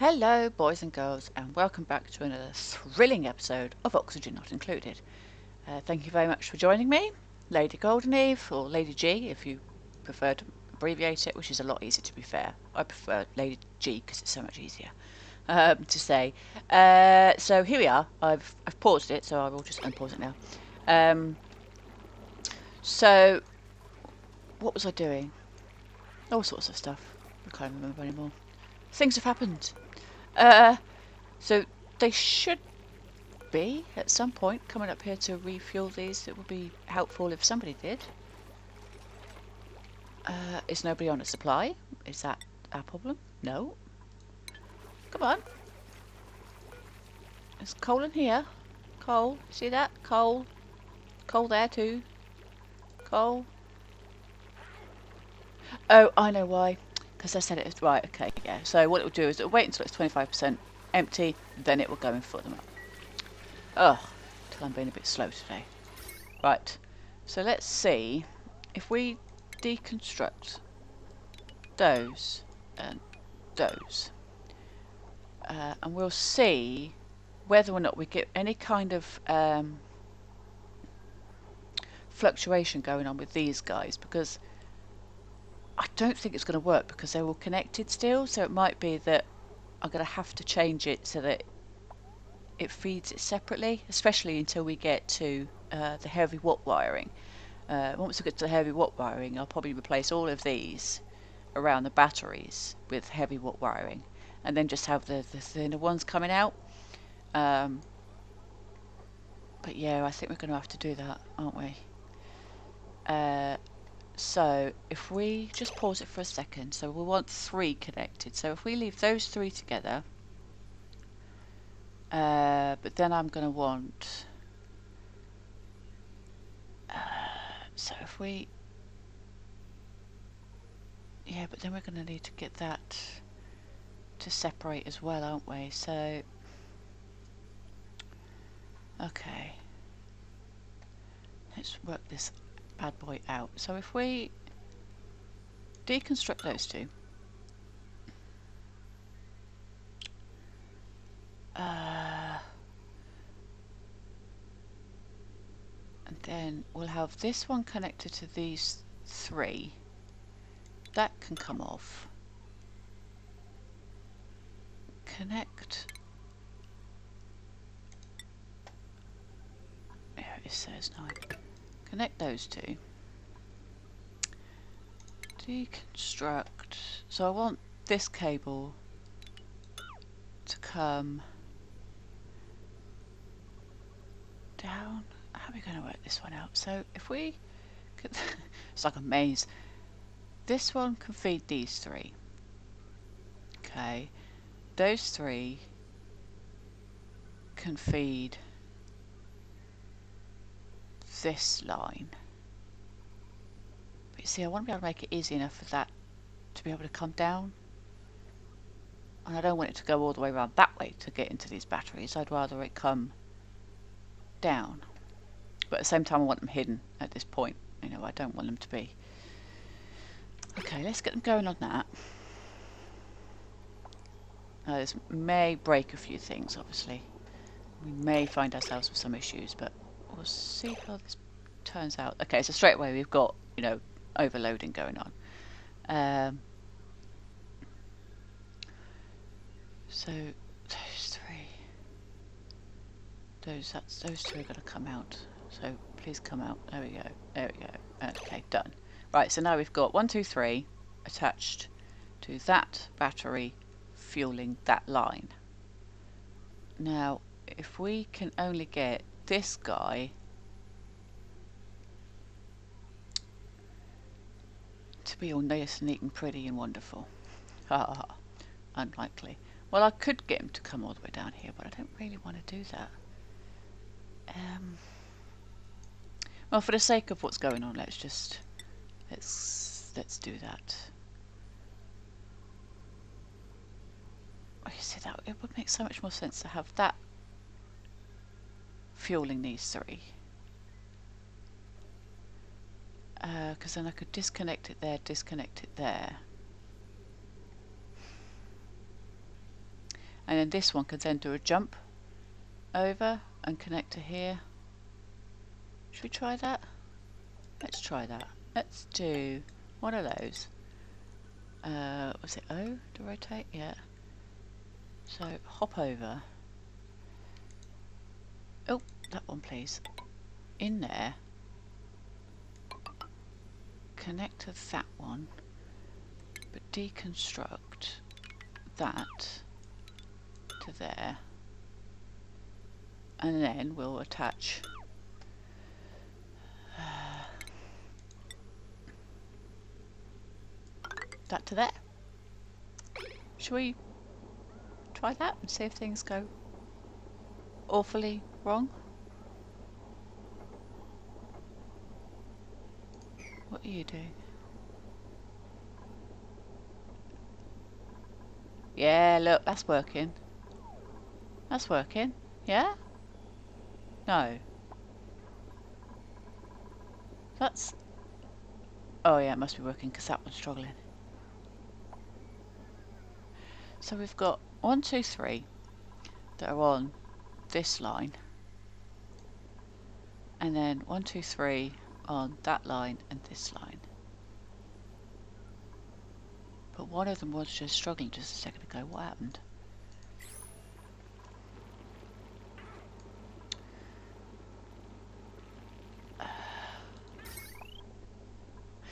Hello boys and girls, and welcome back to another thrilling episode of Oxygen Not Included. Thank you very much for joining me, Lady Golden Eve, or Lady G if you prefer to abbreviate it, which is a lot easier to be fair. I prefer Lady G because it's so much easier to say. So here we are. I've paused it, so I will just unpause it now. So what was I doing? All sorts of stuff. I can't remember anymore. Things have happened. So they should be at some point coming up here to refuel these. It would be helpful if somebody did. Is nobody on a supply? Is that our problem? No. Come on. There's coal in here. Coal. See that? Coal. Coal there too. Coal. Oh, I know why. Because I said it was right. Okay, yeah. So what it will do is it will wait until it's 25% empty, then it will go and fill them up. Oh, till I'm being a bit slow today. Right. So let's see if we deconstruct those and those, and we'll see whether or not we get any kind of fluctuation going on with these guys, because I don't think it's going to work because they're all connected still. So it might be that I'm going to have to change it so that it feeds it separately, especially until we get to the heavy watt wiring. Once we get to the heavy watt wiring, I'll probably replace all of these around the batteries with heavy watt wiring, and then just have the thinner ones coming out. But yeah, I think we're going to have to do that, aren't we? So if we just pause it for a second, so we want 3 connected. So if we leave those 3 together, but then I'm going to want, so if we, yeah, but then we're going to need to get that to separate as well, aren't we? So, okay, let's work this bad boy out. So if we deconstruct those 2, and then we'll have this one connected to these 3. That can come off. Connect. Yeah, it says 9. Connect those 2. Deconstruct. So I want this cable to come down. How are we going to work this one out? So if we could, it's like a maze. This one can feed these 3. Okay. Those 3 can feed this line. But you see, I want to be able to make it easy enough for that to be able to come down. And I don't want it to go all the way around that way to get into these batteries. I'd rather it come down. But at the same time, I want them hidden at this point. You know, I don't want them to be. Okay, let's get them going on that. This may break a few things, obviously. We may find ourselves with some issues, but we'll see how this turns out. Okay, so straight away we've got, you know, overloading going on. So those 3, those 2 are going to come out. So please come out. There we go. There we go. Okay, done. Right, so now we've got 1, 2, 3 attached to that battery fueling that line. Now, if we can only get this guy to be all nice and neat and pretty and wonderful. Ha. Unlikely. Well, I could get him to come all the way down here, but I don't really want to do that. Well, for the sake of what's going on, let's do that. You see, that it would make so much more sense to have that fueling these 3. Because then I could disconnect it there. And then this one can then do a jump over and connect to here. Should we try that? Let's try that. Let's do one of those. Was it O to rotate? Yeah. So hop over. Oh, that one please. In there. Connect to that one. But deconstruct that to there. And then we'll attach that to there. Shall we try that and see if things go awfully wrong? What are you doing? Yeah, look, that's working. That's working. Yeah? No. That's... Oh yeah, it must be working because that one's struggling. So we've got 1, 2, 3 that are on this line. And then 1, 2, 3 on that line and this line. But one of them was just struggling just a second ago. What happened?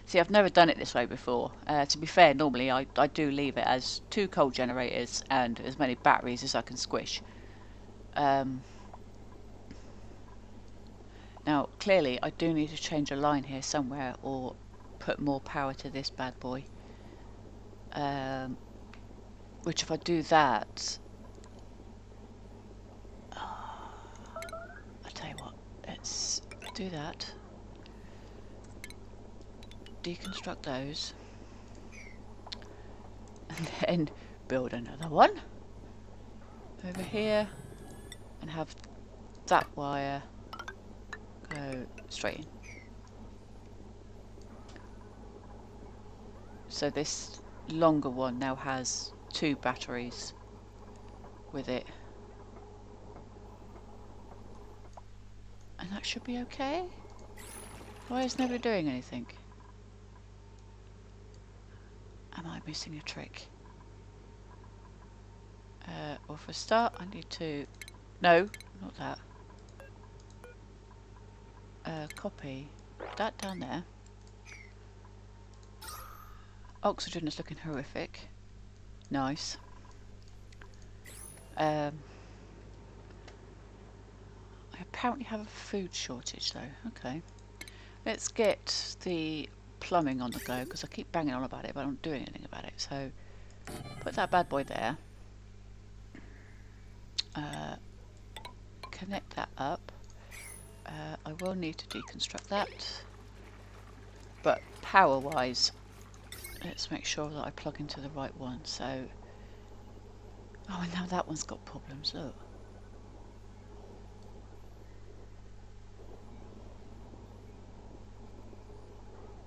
See, I've never done it this way before. To be fair, normally I do leave it as 2 coal generators and as many batteries as I can squish. Now, clearly, I do need to change a line here somewhere or put more power to this bad boy. Which if I do that... I'll tell you what, let's do that. Deconstruct those. And then build another one. Over here. And have that wire go straight in. So this longer one now has 2 batteries with it. And that should be okay. Why is nobody doing anything? Am I missing a trick? Well, for a start, I need to... No, not that. Copy that down there. Oxygen is looking horrific. Nice. I apparently have a food shortage though. Okay. Let's get the plumbing on the go because I keep banging on about it but I don't do anything about it. So put that bad boy there. Connect that up. I will need to deconstruct that. But power wise, let's make sure that I plug into the right one. So, oh, and now that one's got problems. Look.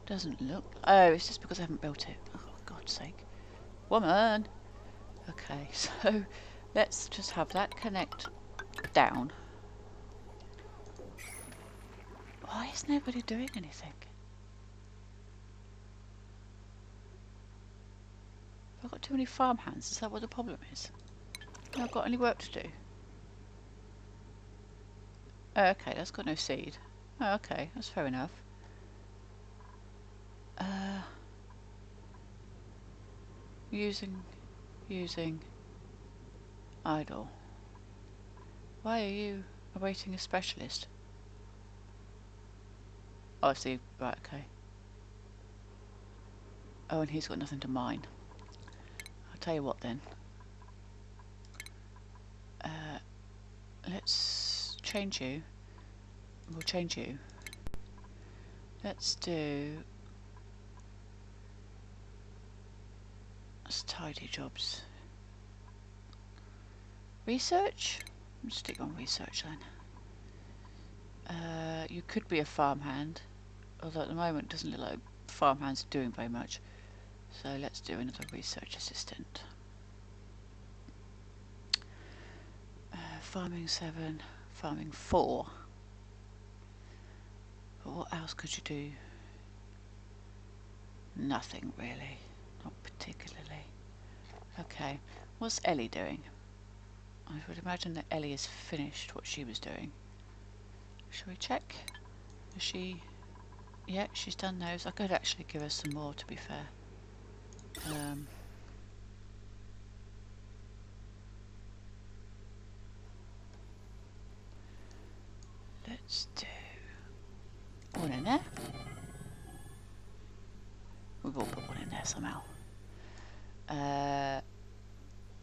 Doesn't look. Oh, it's just because I haven't built it. Oh, for God's sake, woman. Okay, so let's just have that connect down. Why is nobody doing anything? Have I got too many farm hands? Is that what the problem is? I've got any work to do. Oh, okay, that's got no seed. Oh, okay, that's fair enough. Using idle. Why are you awaiting a specialist? Oh, I see. Right, okay. Oh, and he's got nothing to mine. I'll tell you what then. Let's change you. We'll change you. Let's do... Let's tidy jobs. Research? Let's stick on research then. You could be a farmhand, although at the moment it doesn't look like farmhands are doing very much. So let's do another research assistant. farming 7, farming 4. But what else could you do? Nothing really, not particularly. Okay, what's Ellie doing? I would imagine that Ellie has finished what she was doing. Shall we check? Is she... Yeah, she's done those. I could actually give her some more, to be fair. Let's do one in there. We've all put one in there somehow.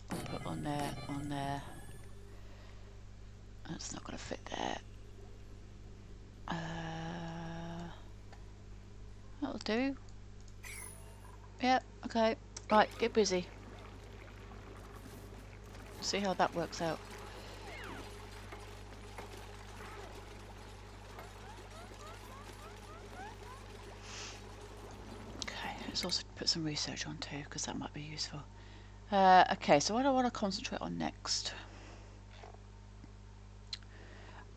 We'll put on there, on there. That's not going to fit there. That'll do. Yeah, okay. Right, get busy. See how that works out. Okay, let's also put some research on too, because that might be useful. Okay, so what do I want to concentrate on next?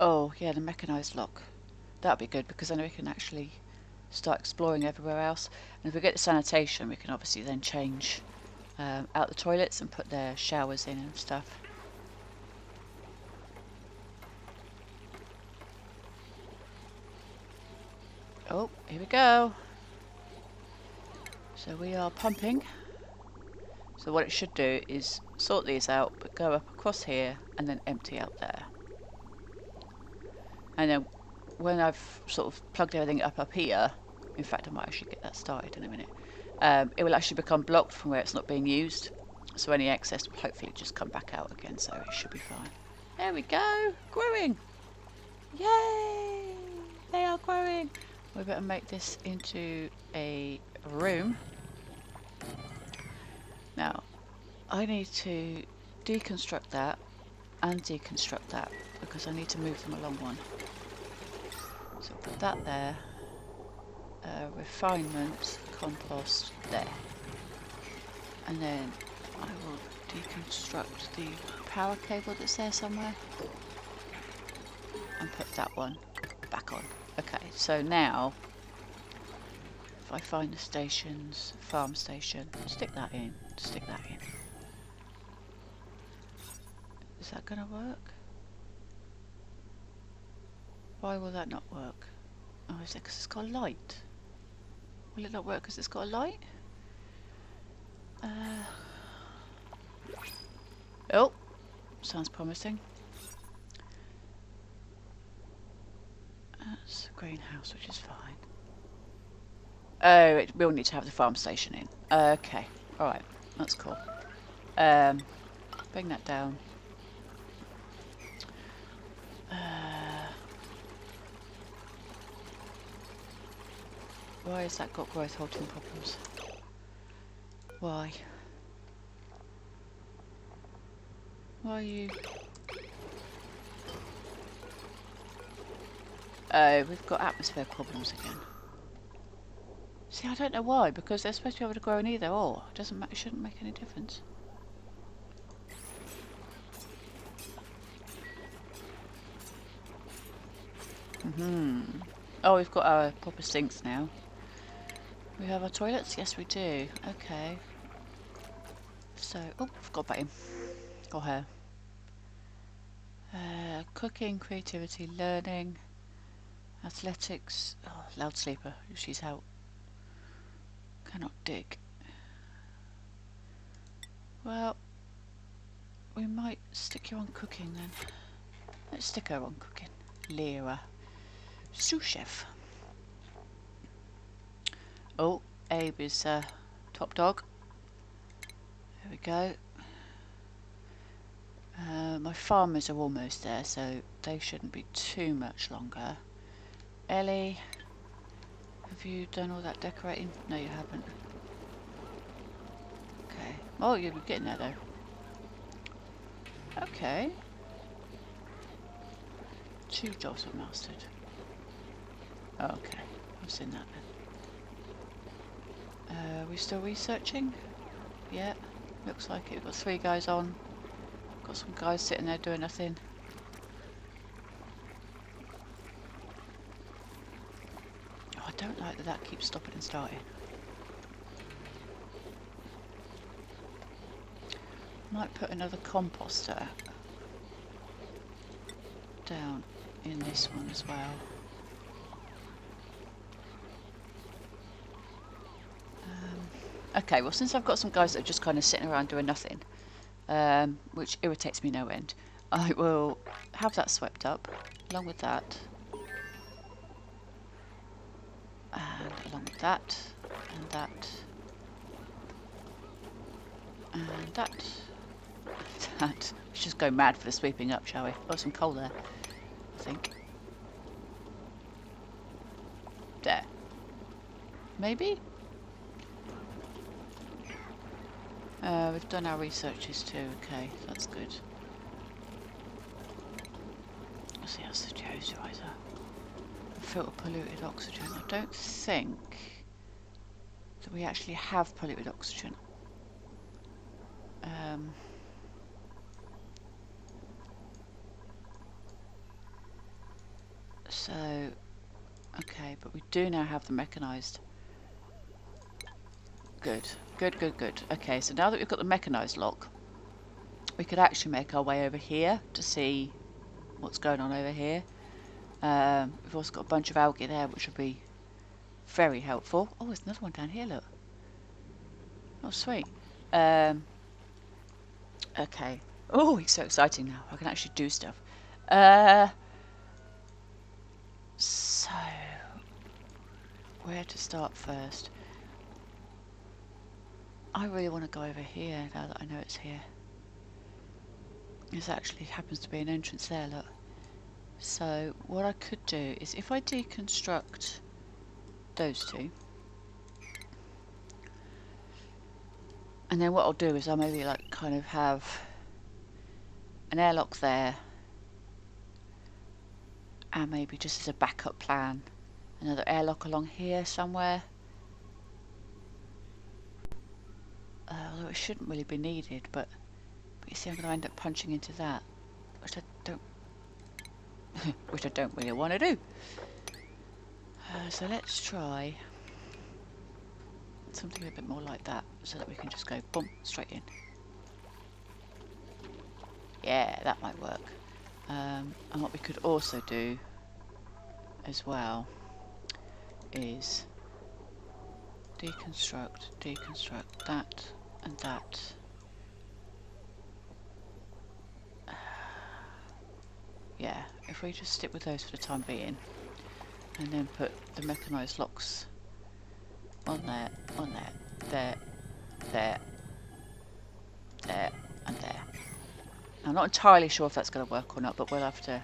Oh, yeah, the mechanised lock. That'd be good, because then we can actually start exploring everywhere else. And if we get the sanitation, we can obviously then change out the toilets and put their showers in and stuff. Oh, here we go. So we are pumping. So what it should do is sort these out, but go up across here and then empty out there. And then when I've sort of plugged everything up here, in fact I might actually get that started in a minute, it will actually become blocked from where it's not being used. So any excess will hopefully just come back out again, so it should be fine. There we go, growing! Yay! They are growing! We better make this into a room. Now, I need to deconstruct that and deconstruct that because I need to move them along one. So put that there. Refinement, compost there. And then I will deconstruct the power cable that's there somewhere and put that one back on. Okay, so now if I find the stations, farm station, stick that in, stick that in. Is that going to work? Why will that not work? Oh, is it because it's got a light? Will it not work because it's got a light? Oh, sounds promising. That's a greenhouse, which is fine. Oh, we'll need to have the farm station in. Okay, alright, that's cool. Bring that down. Why has that got growth halting problems? Why? Why are you... Oh, we've got atmosphere problems again. See, I don't know why, because they're supposed to be able to grow in either or. It doesn't it shouldn't make any difference. Oh, we've got our proper sinks now. We have our toilets? Yes, we do. Okay. So, oh, I've got him. Or her. Cooking, creativity, learning, athletics. Oh, loud sleeper. She's out. Cannot dig. Well, we might stick you on cooking then. Let's stick her on cooking. Lyra. Sous chef. Oh, Abe is top dog. There we go. My farmers are almost there, so they shouldn't be too much longer. Ellie, have you done all that decorating? No, you haven't. Okay. Oh, you're getting there though. Okay. 2 jobs were mastered. Oh, okay, I've seen that then. Are we still researching? Yeah, looks like it. We've got 3 guys on. Got some guys sitting there doing nothing. don't like that that keeps stopping and starting. Might put another composter down in this one as well. Okay, well, since I've got some guys that are just kind of sitting around doing nothing, which irritates me no end, I will have that swept up, along with that, and along with that, and that, and that, and that. Let's just go mad for the sweeping up, shall we? Oh, some coal there, I think. There. Maybe? We've done our researches too, okay, that's good. Let's see, that's the deodorizer. Filter polluted oxygen. I don't think that we actually have polluted oxygen. So, okay, but we do now have the mechanised. Good, good, good, good. Okay, so now that we've got the mechanised lock, we could actually make our way over here to see what's going on over here. We've also got a bunch of algae there, which would be very helpful. Oh, there's another one down here, look. Oh, sweet. Okay. Oh, it's so exciting now. I can actually do stuff. So, where to start first? I really want to go over here now that I know it's here. This actually happens to be an entrance there, look. So, what I could do is if I deconstruct those two, and then what I'll do is I'll maybe like kind of have an airlock there, and maybe just as a backup plan, another airlock along here somewhere. Although it shouldn't really be needed, but you see I'm going to end up punching into that, which I don't really want to do. So let's try something a bit more like that, so that we can just go boom, straight in. Yeah, that might work. And what we could also do as well is deconstruct that and that. Yeah, if we just stick with those for the time being, and then put the mechanised locks on there, there, there, and there. I'm not entirely sure if that's going to work or not, but we'll have to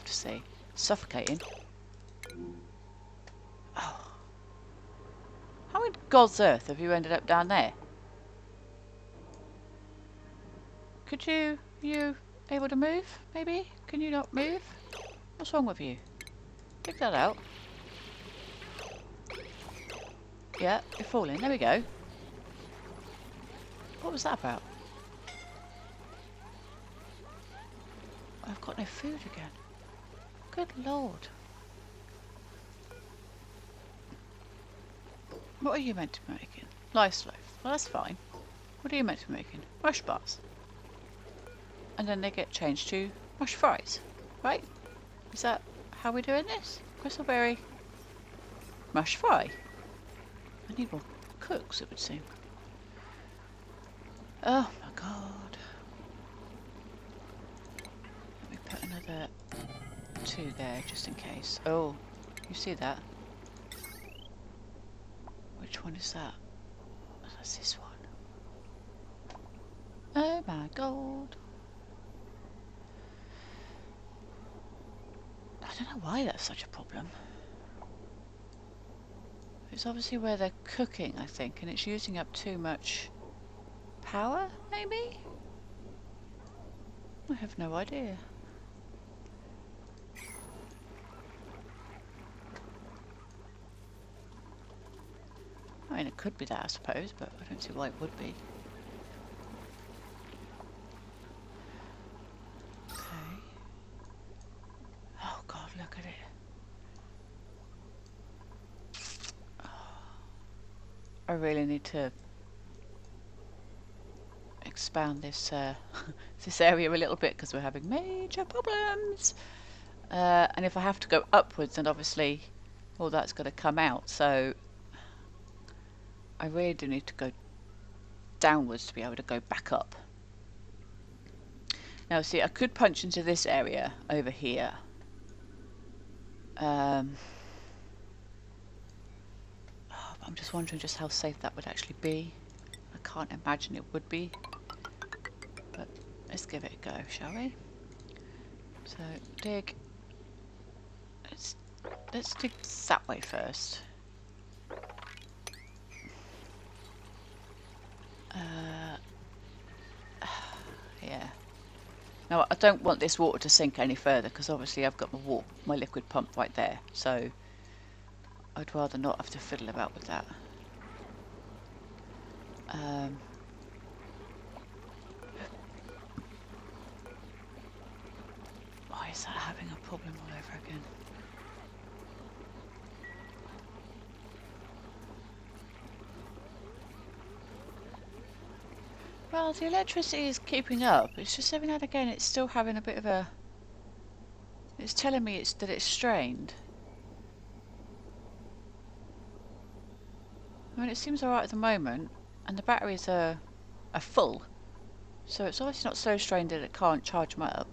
see. Suffocating. Oh, how in God's earth have you ended up down there? Could you able to move? Maybe? Can you not move? What's wrong with you? Pick that out. Yeah, you're falling. There we go. What was that about? I've got no food again. Good Lord. What are you meant to be making? Lice loaf. Well, that's fine. What are you meant to be making? Mush bars. And then they get changed to mush fries, right? Is that how we're doing this? Bristleberry mush fry. I need more cooks, it would seem. Oh my God. Let me put another 2 there just in case. Oh, you see that? Which one is that? That's this one. Oh my God. I don't know why that's such a problem. It's obviously where they're cooking, I think, and it's using up too much power, maybe? I have no idea. I mean, it could be that, I suppose, but I don't see why it would be. Okay. Oh God, look at it. really need to expand this this area a little bit because we're having major problems. And if I have to go upwards, then obviously all that's got to come out. So I really do need to go downwards to be able to go back up. Now, see, I could punch into this area over here. I'm just wondering just how safe that would actually be. I can't imagine it would be. But let's give it a go, shall we? So, dig. Let's dig that way first. Yeah. Now, I don't want this water to sink any further because obviously I've got my liquid pump right there. So I'd rather not have to fiddle about with that. Why is that having a problem all over again? Well, the electricity is keeping up. It's just every now and again it's still having a bit of a... It's telling me that it's strained. I mean, it seems alright at the moment, and the batteries are full. So it's obviously not so strained that it can't charge them up.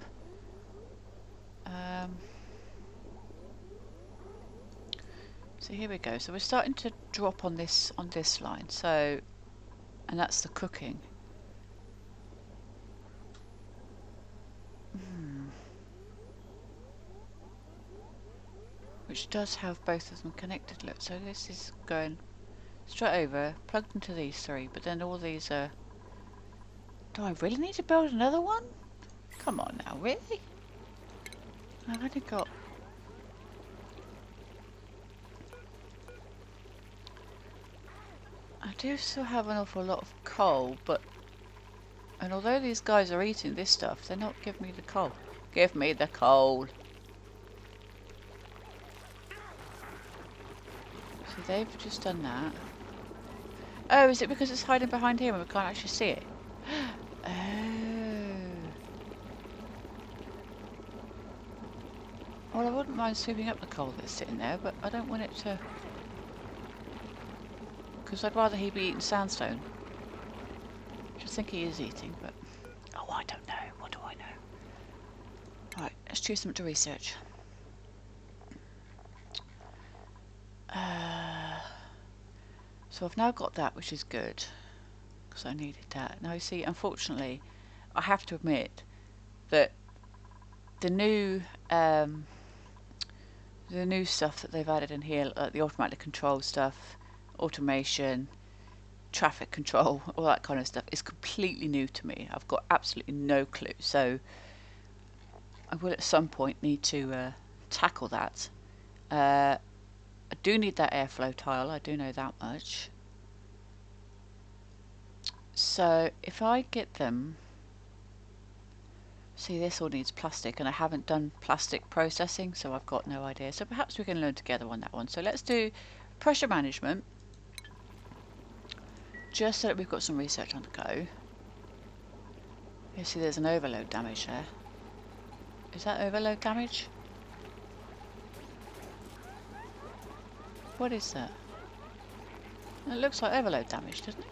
So here we go. So we're starting to drop on this line. So, and that's the cooking. Which does have both of them connected. Look, so this is going straight over, plugged into these three, but then all these are... Do I really need to build another one? Come on now, really? I've only got... I do still have an awful lot of coal, but... And although these guys are eating this stuff, they're not giving me the coal. Give me the coal! So they've just done that. Oh, is it because it's hiding behind here and we can't actually see it? Oh. Well, I wouldn't mind sweeping up the coal that's sitting there, but I don't want it to... Because I'd rather he be eating sandstone. Which I think he is eating, but... Oh, I don't know. What do I know? Right, let's choose something to research. So I've now got that, which is good. Because I needed that. Now you see, unfortunately, I have to admit that the new stuff that they've added in here, like the automatic control stuff, automation, traffic control, all that kind of stuff, is completely new to me. I've got absolutely no clue. So I will at some point need to tackle that. I do need that airflow tile, I do know that much. So if I get them... See, this all needs plastic, and I haven't done plastic processing, so I've got no idea. So perhaps we can learn together on that one. So let's do pressure management, just so that we've got some research on the go. You see there's an overload damage there. Is that overload damage? What is that? It looks like overload damage, doesn't it?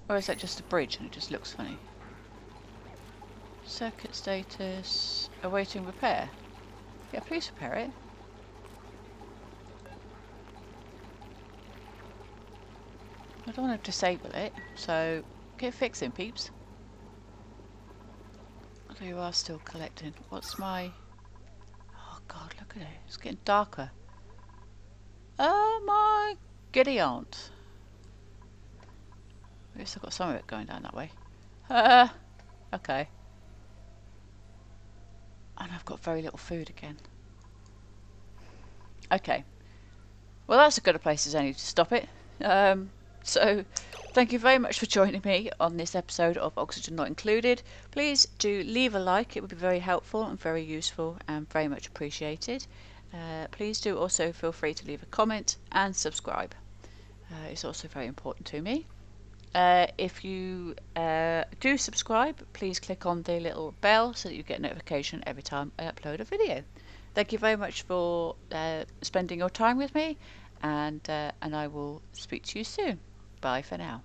Or is that just a bridge and it just looks funny? Circuit status... awaiting repair. Yeah, please repair it. I don't want to disable it, so get fixing, peeps. So you are still collecting. What's my... Oh god, look at it. It's getting darker. Oh my giddy aunt. At least I've got some of it going down that way. Okay. And I've got very little food again. Okay. Well, that's as good a place as any to stop it. So, thank you very much for joining me on this episode of Oxygen Not Included. Please do leave a like. It would be very helpful and very useful and very much appreciated. Please do also feel free to leave a comment and subscribe. is also very important to me. If you do subscribe, please click on the little bell so that you get notification every time I upload a video. Thank you very much for spending your time with me, and I will speak to you soon. Bye for now.